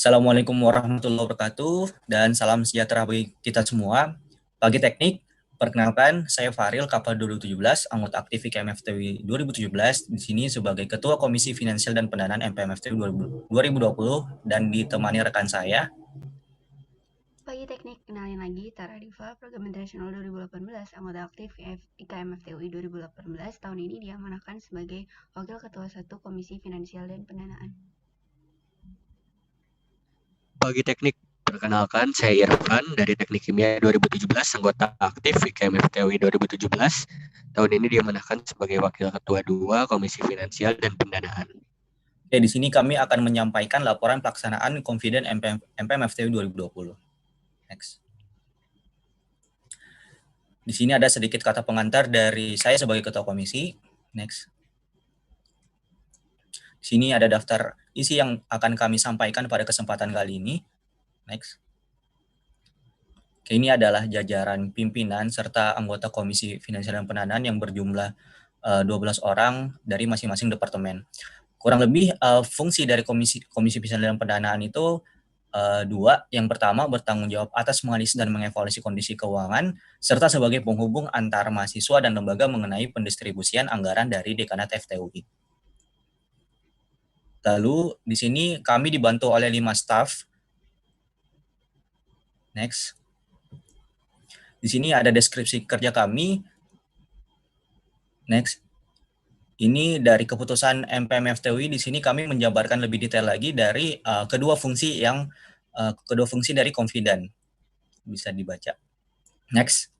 Assalamualaikum warahmatullahi wabarakatuh dan salam sejahtera bagi kita semua. Pagi Teknik, perkenalkan saya Faril Kapal 2017, anggota aktif IKMFTW 2017, di sini sebagai Ketua Komisi Finansial dan Pendanaan MPMFTW 2020 dan ditemani rekan saya. Pagi Teknik, kenalin lagi Tara Diva, Program Internasional 2018, anggota aktif IKMFTUI 2018, tahun ini diamanahkan sebagai Wakil Ketua 1 Komisi Finansial dan Pendanaan. Pagi Teknik, perkenalkan saya Irfan dari Teknik Kimia 2017, anggota aktif IKMFTUI 2017. Tahun ini diamanahkan sebagai Wakil Ketua 2 Komisi Finansial dan Pendanaan. Oke, di sini kami akan menyampaikan laporan pelaksanaan Confident MPMFTW 2020. Next. Di sini ada sedikit kata pengantar dari saya sebagai Ketua Komisi. Next. Di sini ada daftar isi yang akan kami sampaikan pada kesempatan kali ini. Next. Oke, ini adalah jajaran pimpinan serta anggota Komisi Finansial dan Pendanaan yang berjumlah 12 orang dari masing-masing departemen. Kurang lebih fungsi dari Komisi Finansial dan Pendanaan itu dua. Yang pertama, bertanggung jawab atas menganalisis dan mengevaluasi kondisi keuangan, serta sebagai penghubung antar mahasiswa dan lembaga mengenai pendistribusian anggaran dari Dekanat FTUI. Lalu, di sini kami dibantu oleh 5 staf. Next. Di sini ada deskripsi kerja kami. Next. Ini dari keputusan MPMFTUI, di sini kami menjabarkan lebih detail lagi dari kedua fungsi dari Confident. Bisa dibaca. Next.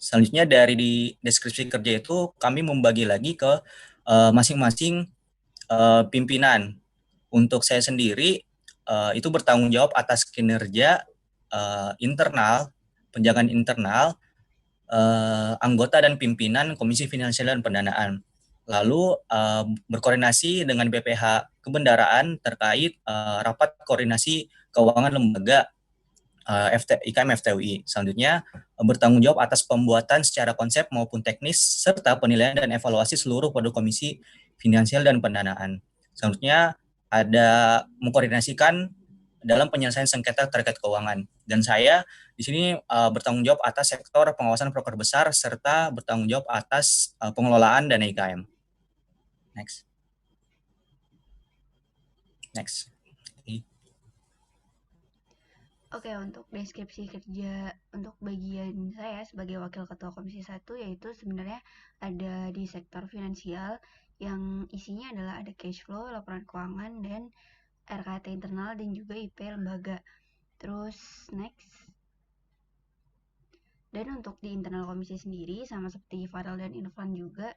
Selanjutnya dari di deskripsi kerja itu kami membagi lagi ke masing-masing pimpinan. Untuk saya sendiri itu bertanggung jawab atas kinerja internal, penjagaan internal, anggota dan pimpinan Komisi Finansial dan Pendanaan. Lalu berkoordinasi dengan BPH Kebendaraan terkait rapat koordinasi keuangan lembaga IKM FTUI. Selanjutnya, bertanggung jawab atas pembuatan secara konsep maupun teknis, serta penilaian dan evaluasi seluruh produk Komisi Finansial dan Pendanaan. Selanjutnya, ada mengkoordinasikan dalam penyelesaian sengketa terkait keuangan. Dan saya di sini bertanggung jawab atas sektor pengawasan proker besar, serta bertanggung jawab atas pengelolaan dana IKM. Next. Next. Oke, untuk deskripsi kerja untuk bagian saya sebagai Wakil Ketua Komisi 1, yaitu sebenarnya ada di sektor finansial yang isinya adalah ada cash flow, laporan keuangan, dan RKT internal, dan juga IP lembaga. Terus, next. Dan untuk di internal komisi sendiri, sama seperti Farel dan Irfan juga,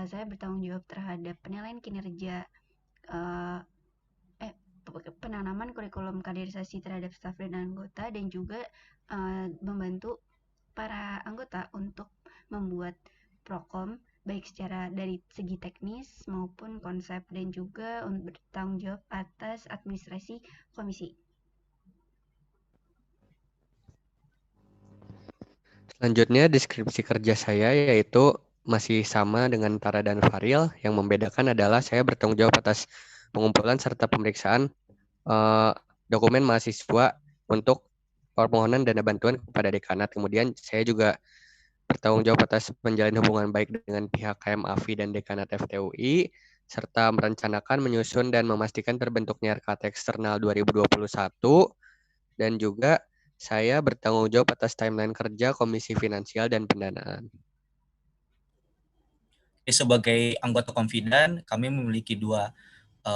saya bertanggung jawab terhadap penilaian kinerja penanaman kurikulum kaderisasi terhadap staf dan anggota, dan juga membantu para anggota untuk membuat prokom baik secara dari segi teknis maupun konsep, dan juga bertanggung jawab atas administrasi komisi. Selanjutnya, deskripsi kerja saya yaitu masih sama dengan Tara dan Faril. Yang membedakan adalah saya bertanggung jawab atas pengumpulan serta pemeriksaan dokumen mahasiswa untuk permohonan dana bantuan kepada dekanat. Kemudian saya juga bertanggung jawab atas menjalin hubungan baik dengan pihak KMAFI dan dekanat FTUI, serta merencanakan, menyusun, dan memastikan terbentuknya RKT eksternal 2021, dan juga saya bertanggung jawab atas timeline kerja Komisi Finansial dan Pendanaan. Sebagai anggota Confident, kami memiliki dua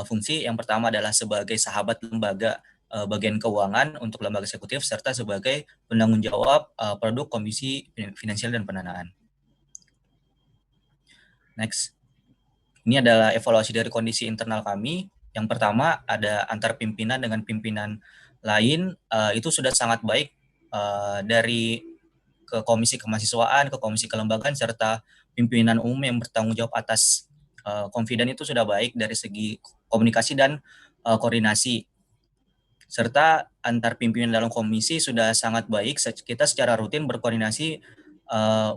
fungsi. Yang pertama adalah sebagai sahabat lembaga bagian keuangan untuk lembaga eksekutif, serta sebagai penanggung jawab produk Komisi Finansial dan Pendanaan. Next. Ini adalah evaluasi dari kondisi internal kami. Yang pertama, ada antar pimpinan dengan pimpinan lain, itu sudah sangat baik dari ke komisi kemahasiswaan, ke komisi kelembagaan, serta pimpinan umum yang bertanggung jawab atas Confident itu sudah baik dari segi komunikasi dan koordinasi. Serta antar pimpinan dalam komisi sudah sangat baik. Kita secara rutin berkoordinasi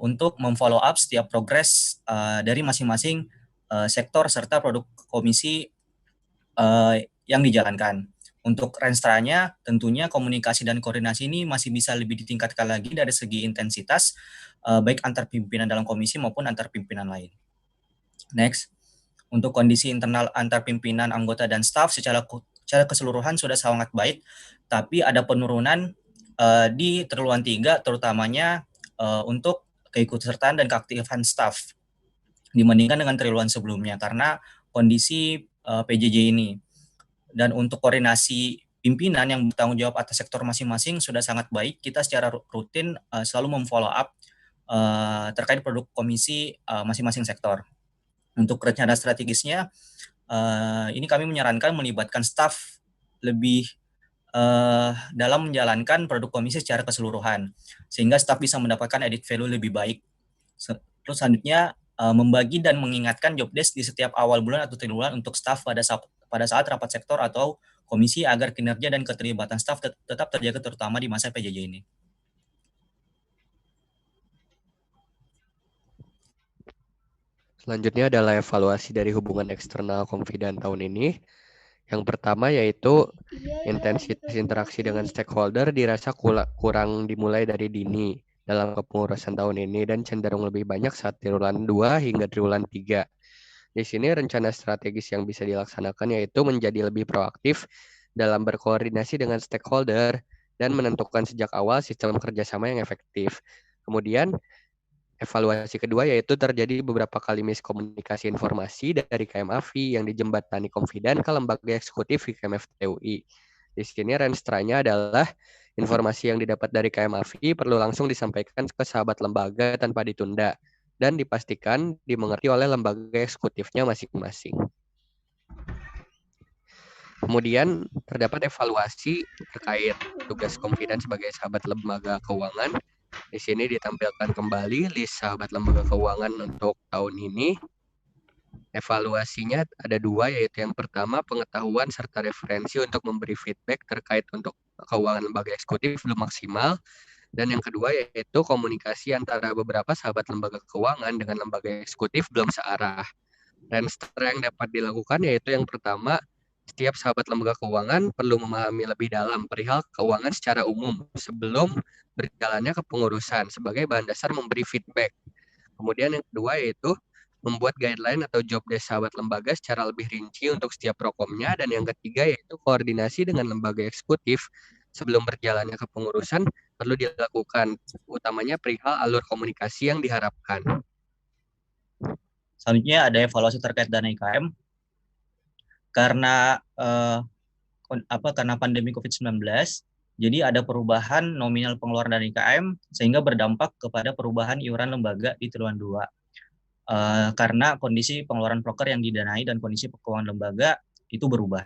untuk memfollow up setiap progres dari masing-masing sektor serta produk komisi yang dijalankan. Untuk renstranya, tentunya komunikasi dan koordinasi ini masih bisa lebih ditingkatkan lagi dari segi intensitas, baik antar pimpinan dalam komisi maupun antar pimpinan lain. Next, untuk kondisi internal antar pimpinan, anggota, dan staf secara keseluruhan sudah sangat baik, tapi ada penurunan di triwulan 3, terutamanya untuk keikutsertaan dan keaktifan staf dibandingkan dengan triwulan sebelumnya karena kondisi PJJ ini. Dan untuk koordinasi pimpinan yang bertanggung jawab atas sektor masing-masing sudah sangat baik. Kita secara rutin selalu memfollow up terkait produk komisi masing-masing sektor. Untuk rencana strategisnya, ini kami menyarankan melibatkan staf lebih dalam menjalankan produk komisi secara keseluruhan, sehingga staf bisa mendapatkan added value lebih baik. Terus selanjutnya, membagi dan mengingatkan job desk di setiap awal bulan atau triwulan untuk staf pada saat rapat sektor atau komisi agar kinerja dan keterlibatan staf tetap terjaga terutama di masa PJJ ini. Selanjutnya adalah evaluasi dari hubungan eksternal Confident tahun ini. Yang pertama yaitu intensitas interaksi dengan stakeholder dirasa kurang dimulai dari dini dalam kepengurusan tahun ini dan cenderung lebih banyak saat triwulan 2 hingga triwulan 3. Di sini rencana strategis yang bisa dilaksanakan yaitu menjadi lebih proaktif dalam berkoordinasi dengan stakeholder dan menentukan sejak awal sistem kerjasama yang efektif. Kemudian evaluasi kedua yaitu terjadi beberapa kali miskomunikasi informasi dari KMAFI yang dijembatani Confident ke lembaga eksekutif IKMF TUI. Di sini renstranya adalah informasi yang didapat dari KMAFI perlu langsung disampaikan ke sahabat lembaga tanpa ditunda dan dipastikan dimengerti oleh lembaga eksekutifnya masing-masing. Kemudian terdapat evaluasi terkait tugas Confident sebagai sahabat lembaga keuangan. Di sini ditampilkan kembali list sahabat lembaga keuangan untuk tahun ini. Evaluasinya ada dua, yaitu yang pertama pengetahuan serta referensi untuk memberi feedback terkait untuk keuangan lembaga eksekutif belum maksimal. Dan yang kedua yaitu komunikasi antara beberapa sahabat lembaga keuangan dengan lembaga eksekutif belum searah. Renstra yang dapat dilakukan yaitu yang pertama, setiap sahabat lembaga keuangan perlu memahami lebih dalam perihal keuangan secara umum sebelum berjalannya kepengurusan sebagai bahan dasar memberi feedback. Kemudian yang kedua yaitu membuat guideline atau job desk sahabat lembaga secara lebih rinci untuk setiap prokomnya. Dan yang ketiga yaitu koordinasi dengan lembaga eksekutif sebelum berjalannya kepengurusan perlu dilakukan, utamanya perihal alur komunikasi yang diharapkan. Selanjutnya ada evaluasi terkait dana IKM. Karena pandemi COVID-19, jadi ada perubahan nominal pengeluaran dana IKM sehingga berdampak kepada perubahan iuran lembaga di triwulan 2. Karena kondisi pengeluaran proker yang didanai dan kondisi keuangan lembaga itu berubah.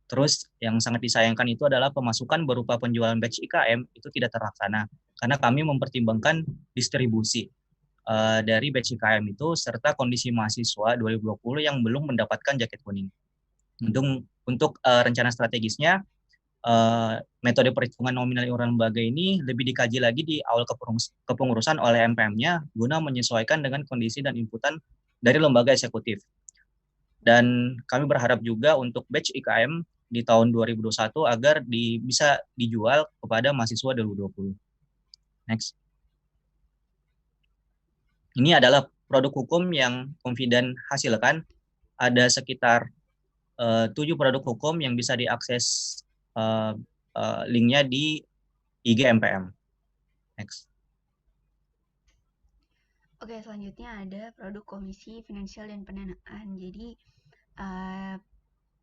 Terus yang sangat disayangkan itu adalah pemasukan berupa penjualan batch IKM itu tidak terlaksana karena kami mempertimbangkan distribusi dari batch IKM itu serta kondisi mahasiswa 2020 yang belum mendapatkan jaket kuning. Untuk rencana strategisnya, metode perhitungan nominal iuran lembaga ini lebih dikaji lagi di awal kepengurusan oleh MPM-nya guna menyesuaikan dengan kondisi dan inputan dari lembaga eksekutif. Dan kami berharap juga untuk batch IKM di tahun 2021 agar bisa dijual kepada mahasiswa 2020. Next. Ini adalah produk hukum yang Confident hasilkan. Ada sekitar 7 produk hukum yang bisa diakses linknya di IG MPM. Next. Oke, selanjutnya ada produk komisi finansial dan pendanaan. Jadi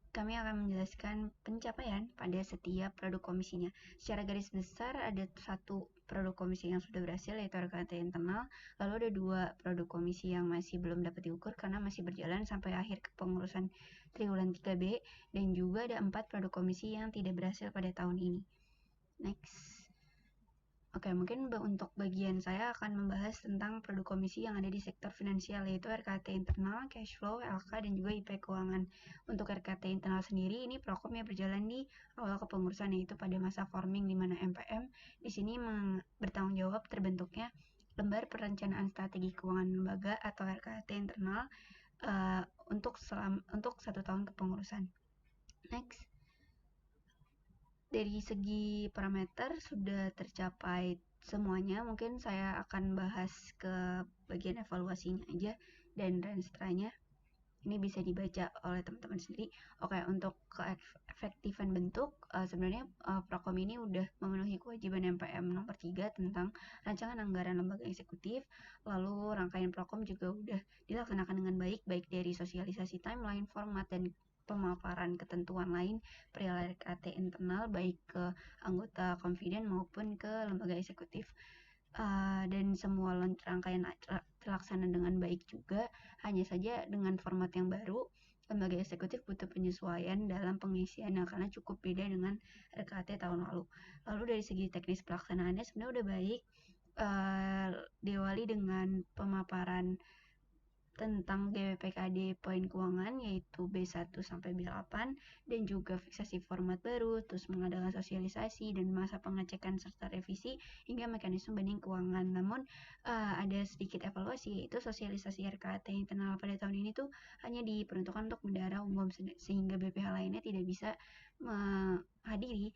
kami akan menjelaskan pencapaian pada setiap produk komisinya. Secara garis besar ada satu produk komisi yang sudah berhasil yaitu RKT internal, lalu ada 2 produk komisi yang masih belum dapat diukur karena masih berjalan sampai akhir kepengurusan triwulan 3B, dan juga ada 4 produk komisi yang tidak berhasil pada tahun ini. Next. Oke, mungkin untuk bagian saya akan membahas tentang produk komisi yang ada di sektor finansial, yaitu RKT internal, cash flow, LK, dan juga IP keuangan. Untuk RKT internal sendiri, ini prokomnya berjalan di awal kepengurusan, yaitu pada masa forming, di mana MPM di sini bertanggung jawab terbentuknya lembar perencanaan strategi keuangan lembaga atau RKT internal untuk 1 tahun kepengurusan. Next. Dari segi parameter sudah tercapai semuanya. Mungkin saya akan bahas ke bagian evaluasinya aja dan renstranya. Ini bisa dibaca oleh teman-teman sendiri. Oke, untuk keefektifan bentuk, sebenarnya Prokom ini udah memenuhi kewajiban MPM nomor 3 tentang rancangan anggaran lembaga eksekutif. Lalu rangkaian Prokom juga udah dilaksanakan dengan baik, baik dari sosialisasi timeline, format, dan pemaparan ketentuan lain perihal RKT internal baik ke anggota confident maupun ke lembaga eksekutif. Dan semua rangkaian terlaksana dengan baik juga. Hanya saja dengan format yang baru, lembaga eksekutif butuh penyesuaian dalam pengisiannya karena cukup beda dengan RKT tahun lalu. Lalu dari segi teknis pelaksanaannya sebenarnya udah baik, diawali dengan pemaparan tentang GWPKD poin keuangan yaitu B1 sampai B8 dan juga fiksasi format baru, terus mengadakan sosialisasi dan masa pengecekan serta revisi hingga mekanisme banding keuangan. Namun ada sedikit evaluasi yaitu sosialisasi RKT internal pada tahun ini tuh hanya diperuntukkan untuk bendahara umum sehingga BPH lainnya tidak bisa menghadiri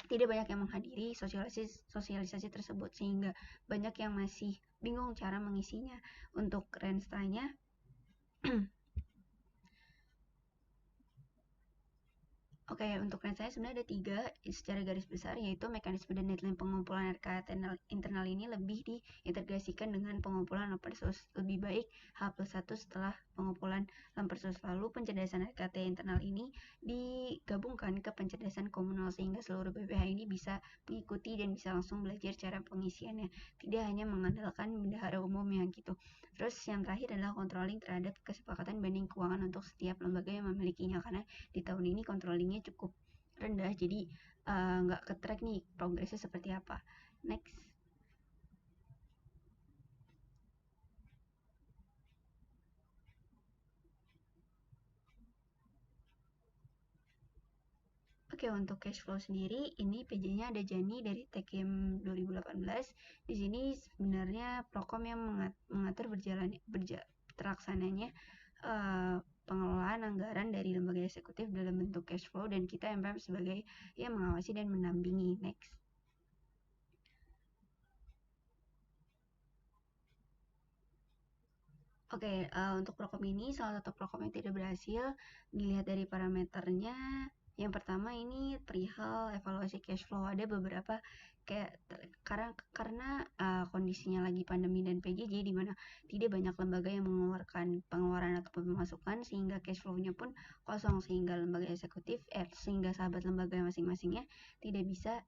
tidak banyak yang menghadiri sosialisasi tersebut sehingga banyak yang masih bingung cara mengisinya. Untuk renstranya Oke, untuk saya sebenarnya ada 3 secara garis besar, yaitu mekanisme dan deadline pengumpulan RKT internal ini lebih diintegrasikan dengan pengumpulan Lampersus. Lebih baik H+1 setelah pengumpulan Lampersus. Lalu pencerdasan RKT internal ini digabungkan ke pencerdasan komunal sehingga seluruh BPH ini bisa mengikuti dan bisa langsung belajar cara pengisiannya. Tidak hanya mengandalkan bendahara umumnya gitu. Terus yang terakhir adalah controlling terhadap kesepakatan banding keuangan untuk setiap lembaga yang memilikinya karena di tahun ini controllingnya cukup rendah jadi nggak ke track nih progresnya seperti apa. Next. Oke, untuk cash flow sendiri, ini PJ-nya ada Jani dari Tekim 2018. Di sini sebenarnya Prokom yang mengatur terlaksananya pengelolaan anggaran dari lembaga eksekutif dalam bentuk cash flow dan kita MPM sebagai yang mengawasi dan mendampingi. Next. Oke, untuk Prokom ini salah satu Prokom yang tidak berhasil dilihat dari parameternya. Yang pertama ini perihal evaluasi cash flow. Ada beberapa kayak karena kondisinya lagi pandemi dan PJJ di mana tidak banyak lembaga yang mengeluarkan pengeluaran ataupun pemasukan sehingga cash flow-nya pun kosong sehingga lembaga eksekutif sehingga sahabat lembaga masing-masingnya tidak bisa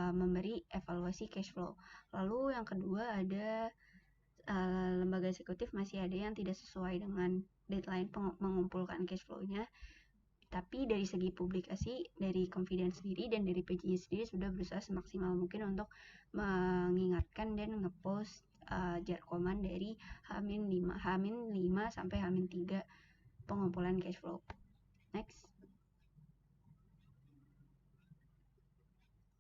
memberi evaluasi cash flow. Lalu yang kedua ada lembaga eksekutif masih ada yang tidak sesuai dengan deadline mengumpulkan cash flow-nya. Tapi dari segi publikasi, dari Confident sendiri dan dari PJ sendiri sudah berusaha semaksimal mungkin untuk mengingatkan dan ngepost jarkoman dari H-5 sampai H-3 pengumpulan cash flow. Next.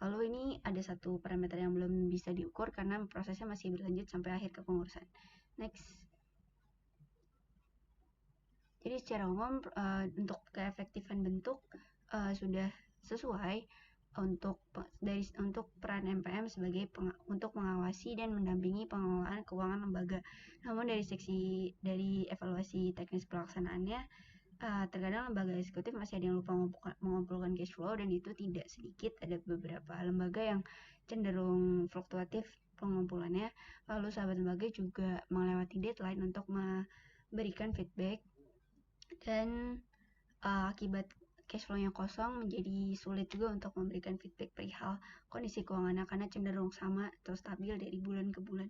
Lalu ini ada satu parameter yang belum bisa diukur karena prosesnya masih berlanjut sampai akhir kepengurusan. Next. Jadi secara umum untuk keefektifan bentuk sudah sesuai untuk peran MPM sebagai untuk mengawasi dan mendampingi pengelolaan keuangan lembaga. Namun dari evaluasi teknis pelaksanaannya terkadang lembaga eksekutif masih ada yang lupa mengumpulkan cash flow dan itu tidak sedikit. Ada beberapa lembaga yang cenderung fluktuatif pengumpulannya. Lalu sahabat lembaga juga melewati deadline untuk memberikan feedback dan akibat cash flow-nya kosong menjadi sulit juga untuk memberikan feedback perihal kondisi keuangannya karena cenderung sama atau stabil dari bulan ke bulan.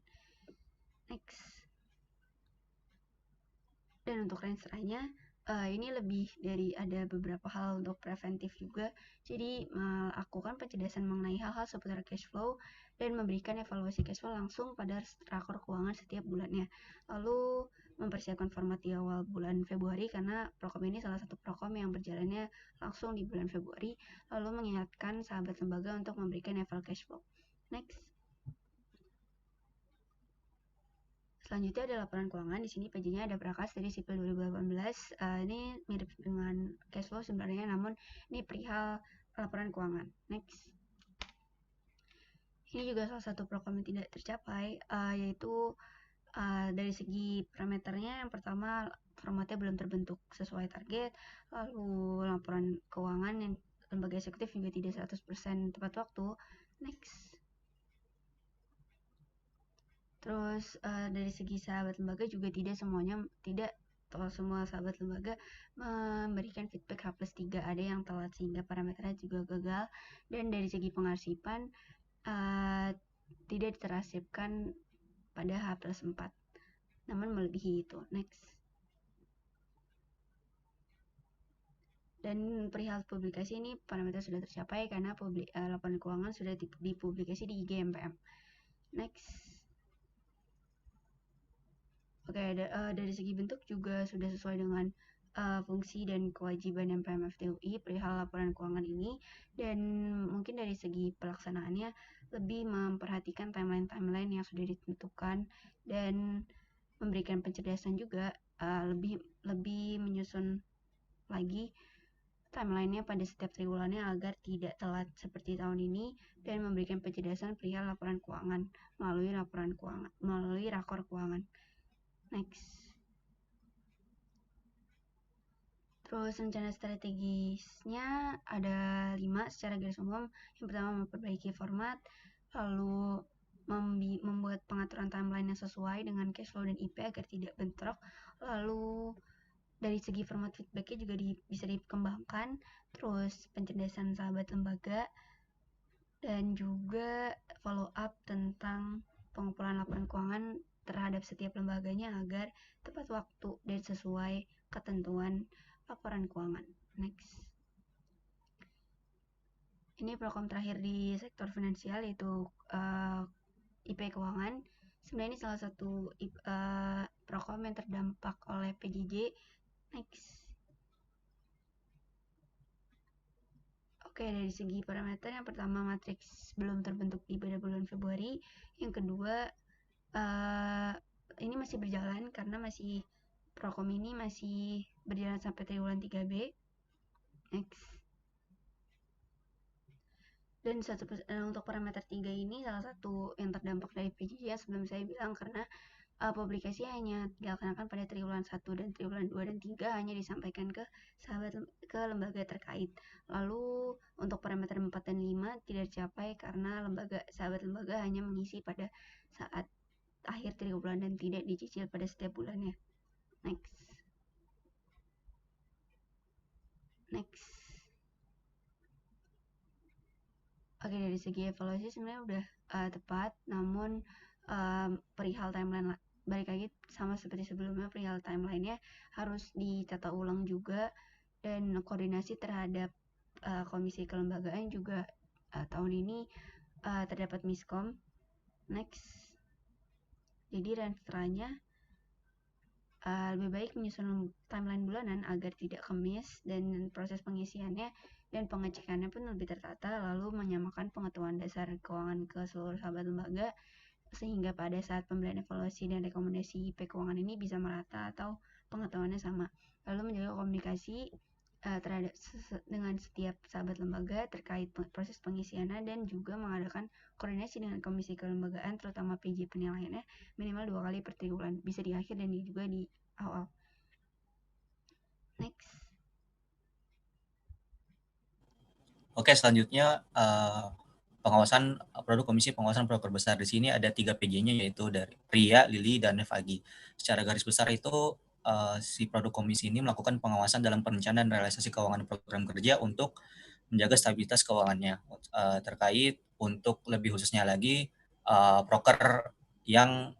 Next. Dan untuk renstranya ini lebih dari ada beberapa hal untuk preventif juga. Jadi melakukan pencerdasan mengenai hal-hal seputar cash flow dan memberikan evaluasi cash flow langsung pada rakor keuangan setiap bulannya. Lalu mempersiapkan format di awal bulan Februari karena Prokom ini salah satu Prokom yang berjalannya langsung di bulan Februari. Lalu mengingatkan sahabat lembaga untuk memberikan eval cash flow. Next. Selanjutnya ada laporan keuangan. Di sini PJ-nya ada Prakas dari Sipil 2018. Ini mirip dengan cash flow sebenarnya, namun ini perihal laporan keuangan. Next. Ini juga salah satu program yang tidak tercapai, yaitu dari segi parameternya. Yang pertama, formatnya belum terbentuk sesuai target, lalu laporan keuangan yang lembaga eksekutif juga tidak 100% tepat waktu. Next. Terus dari segi sahabat lembaga juga tidak semua sahabat lembaga memberikan feedback H+3, ada yang telat sehingga parameternya juga gagal. Dan dari segi pengarsipan tidak diterasipkan pada H+4, namun melebihi itu. Next. Dan perihal publikasi ini parameter sudah tercapai karena laporan keuangan sudah dipublikasi di IG MPM. Next. Oke, dari segi bentuk juga sudah sesuai dengan fungsi dan kewajiban MPM FTUI perihal laporan keuangan ini. Dan mungkin dari segi pelaksanaannya lebih memperhatikan timeline yang sudah ditentukan dan memberikan pencerdasan juga, lebih menyusun lagi timeline-nya pada setiap triwulannya agar tidak telat seperti tahun ini, dan memberikan pencerdasan perihal laporan keuangan melalui rakor keuangan. Next. Terus rencana strategisnya ada 5 secara garis umum. Yang pertama, memperbaiki format, lalu membuat pengaturan timeline yang sesuai dengan cash flow dan IP agar tidak bentrok. Lalu dari segi format feedbacknya juga bisa dikembangkan. Terus pencerdasan sahabat lembaga, dan juga follow up tentang pengumpulan laporan keuangan terhadap setiap lembaganya agar tepat waktu dan sesuai ketentuan laporan keuangan. Next. Ini program terakhir di sektor finansial, yaitu IP keuangan. Sebenarnya ini salah satu program yang terdampak oleh PJJ. Next. Oke, dari segi parameter, yang pertama matriks belum terbentuk di pada bulan Februari. Yang kedua, ini masih berjalan karena program ini masih berjalan sampai triwulan 3B. Next. Dan untuk parameter 3 ini salah satu yang terdampak dari PJJ yang sebelum saya bilang, karena publikasi hanya dilaksanakan pada triwulan 1 dan triwulan 2 dan 3 hanya disampaikan ke lembaga terkait. Lalu untuk parameter 4 dan 5 tidak dicapai karena sahabat lembaga hanya mengisi pada saat akhir triwulan dan tidak dicicil pada setiap bulannya. Next. Oke, dari segi evaluasi sebenarnya udah tepat, namun perihal timeline, balik lagi sama seperti sebelumnya, perihal timeline-nya harus ditata ulang juga, dan koordinasi terhadap komisi kelembagaan juga tahun ini terdapat miskom. Next. Jadi rencananya lebih baik menyusun timeline bulanan agar tidak kemis, dan proses pengisiannya dan pengecekannya pun lebih tertata, lalu menyamakan pengetahuan dasar keuangan ke seluruh sahabat lembaga, sehingga pada saat pembelian evaluasi dan rekomendasi IP keuangan ini bisa merata atau pengetahuannya sama. Lalu menjaga komunikasi dengan setiap sahabat lembaga terkait proses pengisiannya, dan juga mengadakan koordinasi dengan komisi kelembagaan terutama PJ penilaiannya minimal 2 kali per triwulan, bisa di akhir dan juga di awal. Next. Oke, selanjutnya pengawasan produk komisi pengawasan broker besar. Di sini ada 3 PJ-nya, yaitu dari Ria, Lili, dan Nevagi. Secara garis besar itu si produk komisi ini melakukan pengawasan dalam perencanaan dan realisasi keuangan program kerja untuk menjaga stabilitas keuangannya, terkait untuk lebih khususnya lagi broker yang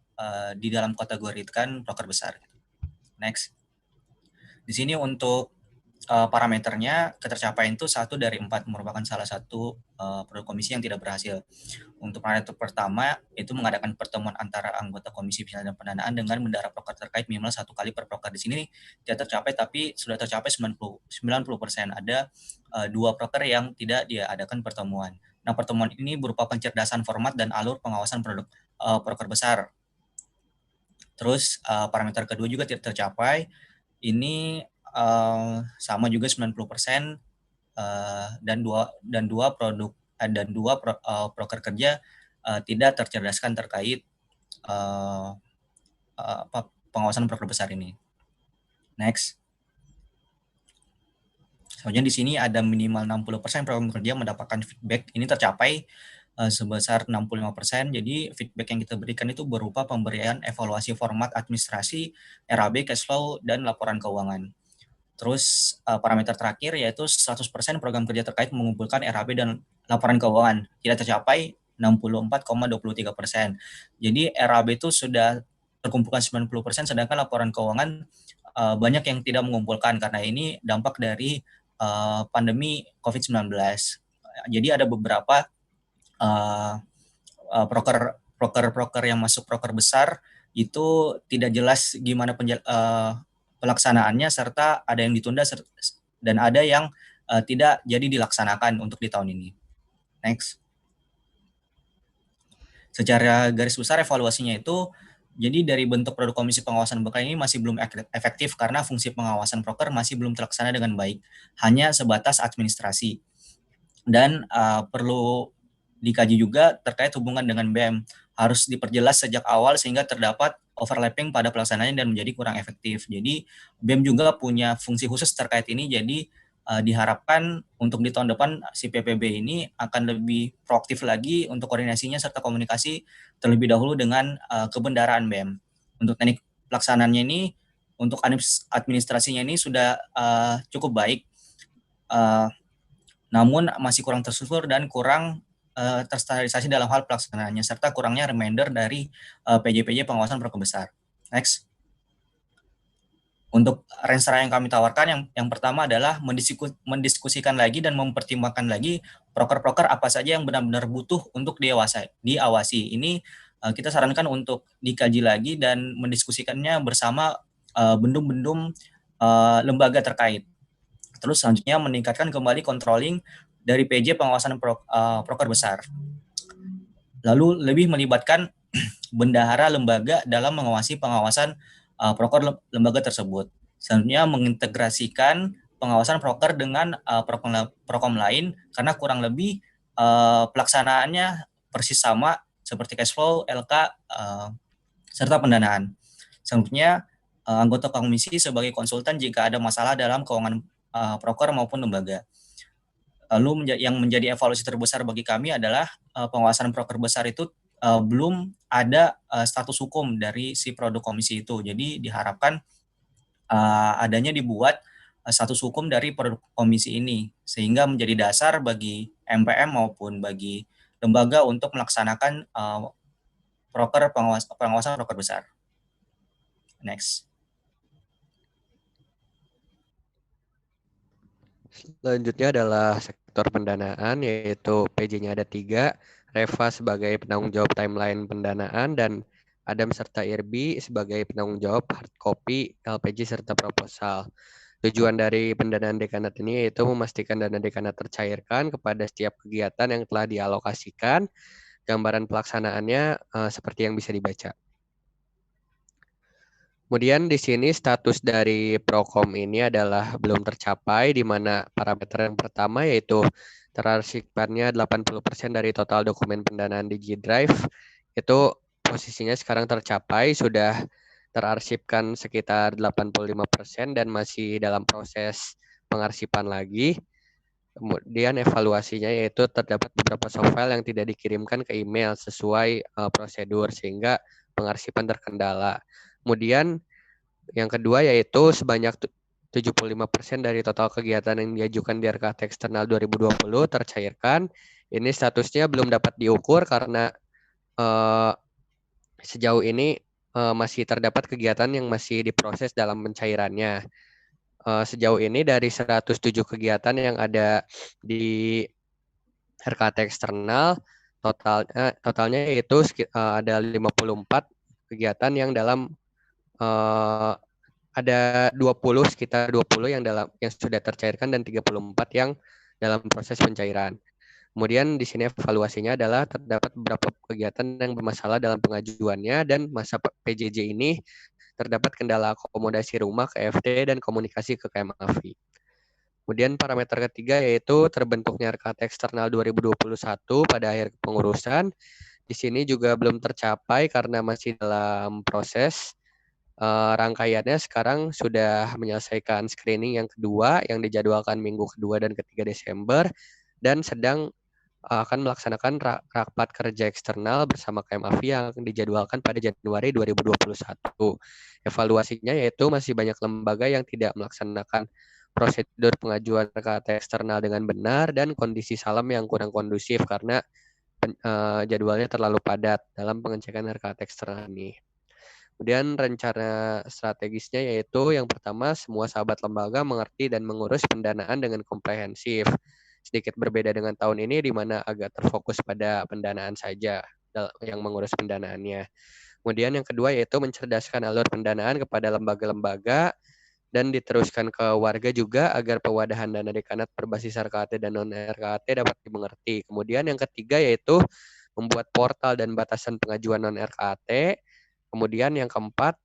di dalam kategorikan broker besar. Next. Di sini untuk parameternya ketercapaian itu 1 dari 4, merupakan salah satu produk komisi yang tidak berhasil. Untuk parameter pertama itu mengadakan pertemuan antara anggota komisi penilaian dan pendanaan dengan bendahara broker terkait minimal 1 kali per broker. Di sini tidak tercapai, tapi sudah tercapai 90%. Ada 2 broker yang tidak diadakan pertemuan. Nah, pertemuan ini berupa pencerdasan format dan alur pengawasan produk broker besar. Terus parameter kedua juga tidak tercapai. Ini sama juga 90%, dan dua proker kerja tidak tercerdaskan terkait pengawasan proker besar ini. Next. Selanjutnya di sini ada minimal 60% program kerja mendapatkan feedback. Ini tercapai sebesar 65%. Jadi feedback yang kita berikan itu berupa pemberian evaluasi format administrasi, RAB, cash flow, dan laporan keuangan. Terus parameter terakhir yaitu 100% program kerja terkait mengumpulkan RAB dan laporan keuangan. Tidak tercapai 64,23%. Jadi RAB itu sudah terkumpulkan 90%, sedangkan laporan keuangan banyak yang tidak mengumpulkan karena ini dampak dari pandemi COVID-19. Jadi ada beberapa proker yang masuk proker besar itu tidak jelas gimana pelaksanaannya, serta ada yang ditunda dan ada yang tidak jadi dilaksanakan untuk di tahun ini. Next. Secara garis besar evaluasinya itu, jadi dari bentuk produk komisi pengawasan proker ini masih belum efektif karena fungsi pengawasan proker masih belum terlaksana dengan baik, hanya sebatas administrasi. Dan perlu dikaji juga terkait hubungan dengan BEM, harus diperjelas sejak awal sehingga terdapat overlapping pada pelaksanaannya dan menjadi kurang efektif. Jadi BEM juga punya fungsi khusus terkait ini, jadi diharapkan untuk di tahun depan si PPB ini akan lebih proaktif lagi untuk koordinasinya serta komunikasi terlebih dahulu dengan kebendaraan BEM. Untuk teknik pelaksanaannya ini, untuk administrasinya ini sudah cukup baik, namun masih kurang terstruktur dan kurang terstandarisasi dalam hal pelaksanaannya, serta kurangnya reminder dari PJ-PJ pengawasan proker besar. Next. Untuk Renstra yang kami tawarkan, yang pertama adalah mendiskusikan lagi dan mempertimbangkan lagi proker-proker apa saja yang benar-benar butuh untuk diawasi. Ini kita sarankan untuk dikaji lagi dan mendiskusikannya bersama bendum-bendum lembaga terkait. Terus selanjutnya meningkatkan kembali controlling dari PJ pengawasan proker besar. Lalu lebih melibatkan bendahara lembaga dalam mengawasi pengawasan proker lembaga tersebut. Selanjutnya mengintegrasikan pengawasan proker dengan prokom lain karena kurang lebih pelaksanaannya persis sama seperti cash flow, LK, serta pendanaan. Selanjutnya anggota komisi sebagai konsultan jika ada masalah dalam keuangan proker maupun lembaga. Lalu yang menjadi evaluasi terbesar bagi kami adalah pengawasan proker besar itu belum ada status hukum dari si produk komisi itu. Jadi diharapkan adanya dibuat status hukum dari produk komisi ini sehingga menjadi dasar bagi MPM maupun bagi lembaga untuk melaksanakan pengawasan proker besar. Next. Selanjutnya adalah sektor pendanaan, yaitu PJ-nya ada 3, Reva sebagai penanggung jawab timeline pendanaan, dan Adam serta Irbi sebagai penanggung jawab hard copy, LPG, serta proposal. Tujuan dari pendanaan dekanat ini yaitu memastikan dana dekanat tercairkan kepada setiap kegiatan yang telah dialokasikan. Gambaran pelaksanaannya seperti yang bisa dibaca. Kemudian di sini status dari Prokom ini adalah belum tercapai, di mana parameter yang pertama yaitu terarsipkannya 80% dari total dokumen pendanaan di G-Drive. Itu posisinya sekarang tercapai, sudah terarsipkan sekitar 85% dan masih dalam proses pengarsipan lagi. Kemudian evaluasinya yaitu terdapat beberapa softfile yang tidak dikirimkan ke email sesuai prosedur sehingga pengarsipan terkendala. Kemudian yang kedua yaitu sebanyak 75% dari total kegiatan yang diajukan di RKT eksternal 2020 tercairkan. Ini statusnya belum dapat diukur karena sejauh ini masih terdapat kegiatan yang masih diproses dalam pencairannya. Sejauh ini dari 107 kegiatan yang ada di RKT eksternal, totalnya yaitu ada 54 kegiatan yang dalam ada 20 sekitar 20 yang sudah tercairkan dan 34 yang dalam proses pencairan. Kemudian di sini evaluasinya adalah terdapat beberapa kegiatan yang bermasalah dalam pengajuannya dan masa PJJ ini terdapat kendala akomodasi rumah ke FT dan komunikasi ke KMAFI. Kemudian parameter ketiga yaitu terbentuknya RKT eksternal 2021 pada akhir pengurusan. Di sini juga belum tercapai karena masih dalam proses. Rangkaiannya sekarang sudah menyelesaikan screening yang kedua yang dijadwalkan minggu kedua dan ketiga Desember dan sedang akan melaksanakan rapat kerja eksternal bersama KMAFI yang dijadwalkan pada Januari 2021. Evaluasinya yaitu masih banyak lembaga yang tidak melaksanakan prosedur pengajuan RKT eksternal dengan benar dan kondisi salam yang kurang kondusif karena jadwalnya terlalu padat dalam pengecekan RKT eksternal ini. Kemudian rencana strategisnya yaitu yang pertama semua sahabat lembaga mengerti dan mengurus pendanaan dengan komprehensif. Sedikit berbeda dengan tahun ini di mana agak terfokus pada pendanaan saja yang mengurus pendanaannya. Kemudian yang kedua yaitu mencerdaskan alur pendanaan kepada lembaga-lembaga dan diteruskan ke warga juga agar pewadahan dana dekanat berbasis RKT dan non-RKT dapat dimengerti. Kemudian yang ketiga yaitu membuat portal dan batasan pengajuan non-RKT. Kemudian yang keempat,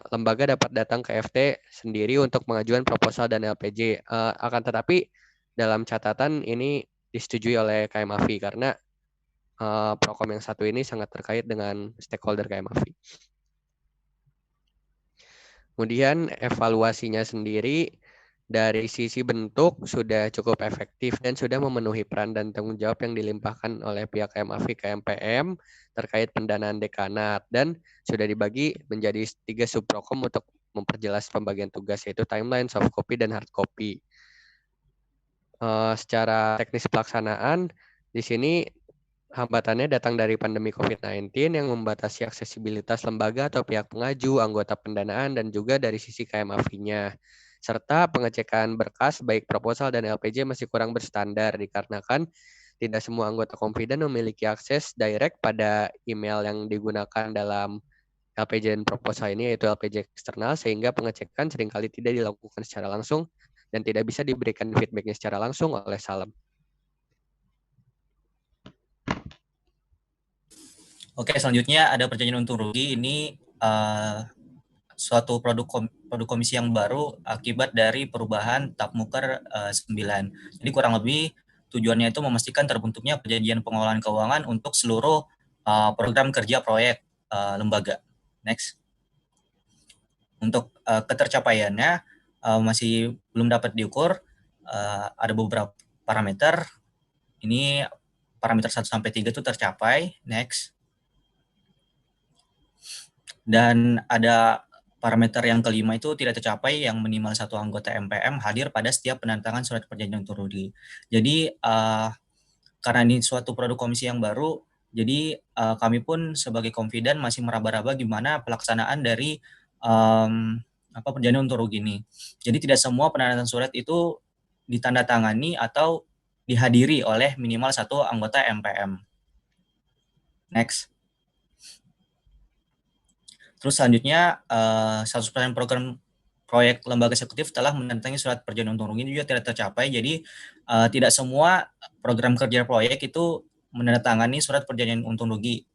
lembaga dapat datang ke FT sendiri untuk mengajukan proposal dan LPJ. Akan tetapi dalam catatan ini disetujui oleh KMAFI karena prokom yang satu ini sangat terkait dengan stakeholder KMAFI. Kemudian evaluasinya sendiri dari sisi bentuk sudah cukup efektif dan sudah memenuhi peran dan tanggung jawab yang dilimpahkan oleh pihak KMAFI ke MPM terkait pendanaan dekanat dan sudah dibagi menjadi 3 subprokom untuk memperjelas pembagian tugas yaitu timeline, soft copy, dan hard copy. Secara teknis pelaksanaan di sini hambatannya datang dari pandemi COVID-19 yang membatasi aksesibilitas lembaga atau pihak pengaju, anggota pendanaan, dan juga dari sisi KMAFI-nya. Serta pengecekan berkas baik proposal dan LPJ masih kurang berstandar dikarenakan tidak semua anggota Confident memiliki akses direct pada email yang digunakan dalam LPJ dan proposal ini yaitu LPJ eksternal sehingga pengecekan seringkali tidak dilakukan secara langsung dan tidak bisa diberikan feedback-nya secara langsung oleh Salam. Oke, selanjutnya ada perjanjian untung rugi. Ini suatu produk komisi yang baru akibat dari perubahan Tapmuker 9. Jadi kurang lebih tujuannya itu memastikan terbentuknya perjanjian pengelolaan keuangan untuk seluruh program kerja proyek lembaga. Next. Untuk ketercapaiannya masih belum dapat diukur. Ada beberapa parameter. Ini parameter 1 sampai 3 itu tercapai. Next. Dan ada parameter yang kelima itu tidak tercapai yang minimal satu anggota MPM hadir pada setiap penandatangan surat perjanjian untung rugi. Jadi karena ini suatu produk komisi yang baru, jadi kami pun sebagai Confident masih meraba-raba gimana pelaksanaan dari perjanjian untung rugi ini. Jadi tidak semua penandatangan surat itu ditandatangani atau dihadiri oleh minimal satu anggota MPM. Next. Terus selanjutnya 100% program proyek lembaga eksekutif telah menandatangani surat perjanjian untung rugi juga tidak tercapai. Jadi tidak semua program kerja proyek itu menandatangani surat perjanjian untung rugi.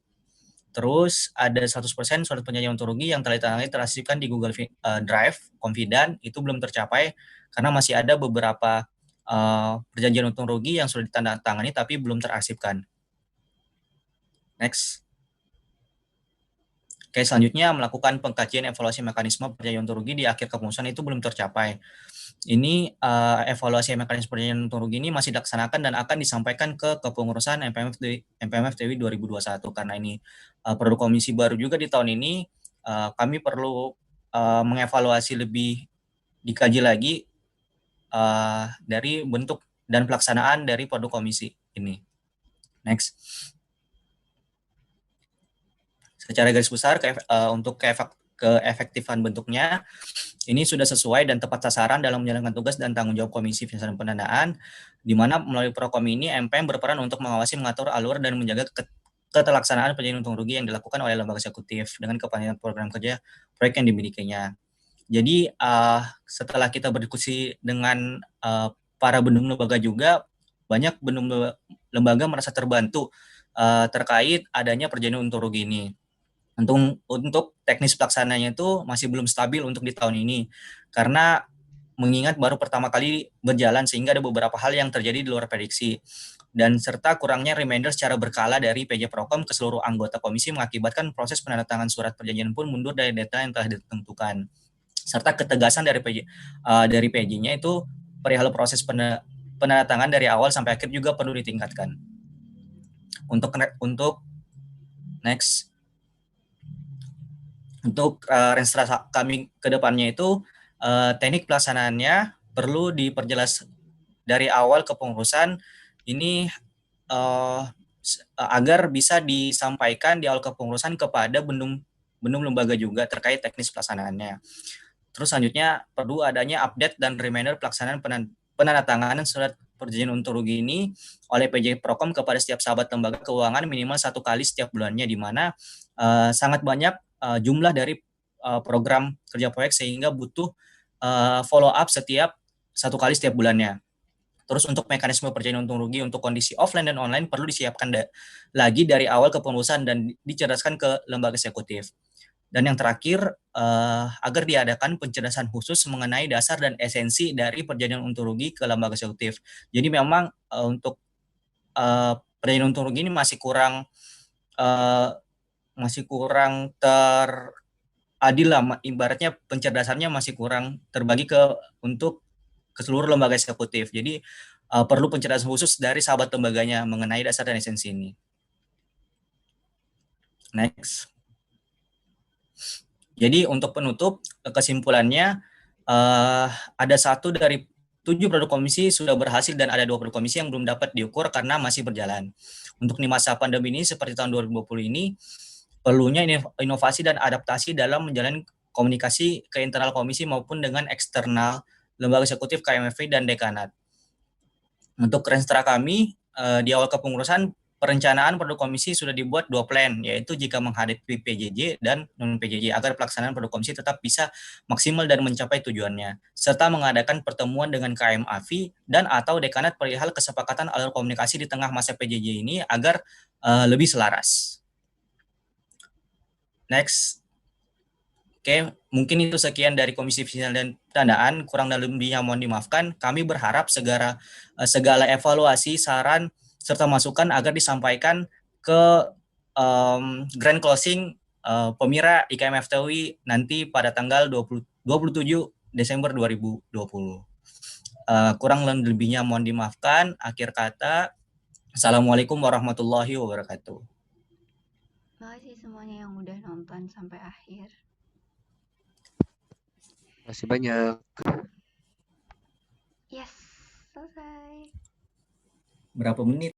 Terus ada 100% surat perjanjian untung rugi yang telah ditandatangani terasipkan di Google Drive Confident itu belum tercapai karena masih ada beberapa perjanjian untung rugi yang sudah ditandatangani tapi belum terarsipkan. Next. Oke, selanjutnya melakukan pengkajian evaluasi mekanisme perjanjian untung rugi di akhir kepengurusan itu belum tercapai. Ini evaluasi mekanisme perjanjian untung rugi ini masih dilaksanakan dan akan disampaikan ke kepengurusan MPMF TWI 2021 karena ini produk komisi baru juga di tahun ini. Kami perlu mengevaluasi lebih dikaji lagi dari bentuk dan pelaksanaan dari produk komisi ini. Next. Secara garis besar untuk keefektifan bentuknya ini sudah sesuai dan tepat sasaran dalam menjalankan tugas dan tanggung jawab Komisi Finansial dan Pendanaan, di mana melalui Prokom ini MPM berperan untuk mengawasi, mengatur alur dan menjaga keterlaksanaan perjanjian untung rugi yang dilakukan oleh lembaga eksekutif dengan kepanjangan program kerja proyek yang dimilikinya. Jadi setelah kita berdiskusi dengan para bendung lembaga juga, banyak bendung lembaga merasa terbantu terkait adanya perjanjian untung rugi ini. Untuk teknis pelaksananya itu masih belum stabil untuk di tahun ini karena mengingat baru pertama kali berjalan sehingga ada beberapa hal yang terjadi di luar prediksi. Dan serta kurangnya reminder secara berkala dari PJ Prokom ke seluruh anggota komisi mengakibatkan proses penandatanganan surat perjanjian pun mundur dari data yang telah ditentukan. Serta ketegasan dari PJ-nya itu perihal proses penandatanganan dari awal sampai akhir juga perlu ditingkatkan. Untuk next, untuk renstra kami ke depannya itu teknik pelaksanaannya perlu diperjelas dari awal kepengurusan ini agar bisa disampaikan di awal kepengurusan kepada benum lembaga juga terkait teknis pelaksanaannya. Terus selanjutnya perlu adanya update dan reminder pelaksanaan penandatanganan surat perjanjian untung rugi ini oleh PJ Prokom kepada setiap sahabat lembaga keuangan minimal 1 kali setiap bulannya, di mana sangat banyak jumlah dari program kerja proyek sehingga butuh follow up setiap 1 kali setiap bulannya. Terus untuk mekanisme perjanjian untung rugi untuk kondisi offline dan online perlu disiapkan lagi dari awal kepengurusan dan dicerdaskan ke lembaga eksekutif. Dan yang terakhir, agar diadakan pencerdasan khusus mengenai dasar dan esensi dari perjanjian untung rugi ke lembaga eksekutif. Jadi memang untuk perjanjian untung rugi ini masih kurang teradil lah, ibaratnya pencerdasannya masih kurang terbagi untuk ke seluruh lembaga eksekutif. Jadi perlu pencerdasan khusus dari sahabat lembaganya mengenai dasar dan esensi ini. Next. Jadi untuk penutup, kesimpulannya ada 1 dari 7 produk komisi sudah berhasil dan ada 2 produk komisi yang belum dapat diukur karena masih berjalan. Untuk di masa pandemi ini seperti tahun 2020 ini perlunya inovasi dan adaptasi dalam menjalani komunikasi ke internal komisi maupun dengan eksternal lembaga eksekutif KMFI dan dekanat. Untuk renstra kami di awal kepengurusan perencanaan produk komisi sudah dibuat 2 plan, yaitu jika menghadapi PJJ dan non-PJJ agar pelaksanaan produk komisi tetap bisa maksimal dan mencapai tujuannya, serta mengadakan pertemuan dengan KMAFI dan atau dekanat perihal kesepakatan alur komunikasi di tengah masa PJJ ini agar lebih selaras. Next. Oke, mungkin itu sekian dari Komisi Fisik dan Pendanaan, kurang dan lebihnya mohon dimaafkan. Kami berharap segala evaluasi, saran, serta masukan agar disampaikan ke grand closing Pemira IKM FTUI nanti pada tanggal 27 Desember 2020. Kurang dan lebihnya mohon dimaafkan. Akhir kata, Assalamualaikum warahmatullahi wabarakatuh. Terima kasih semuanya yang udah nonton sampai akhir. Terima kasih banyak. Yes, selesai. Berapa menit?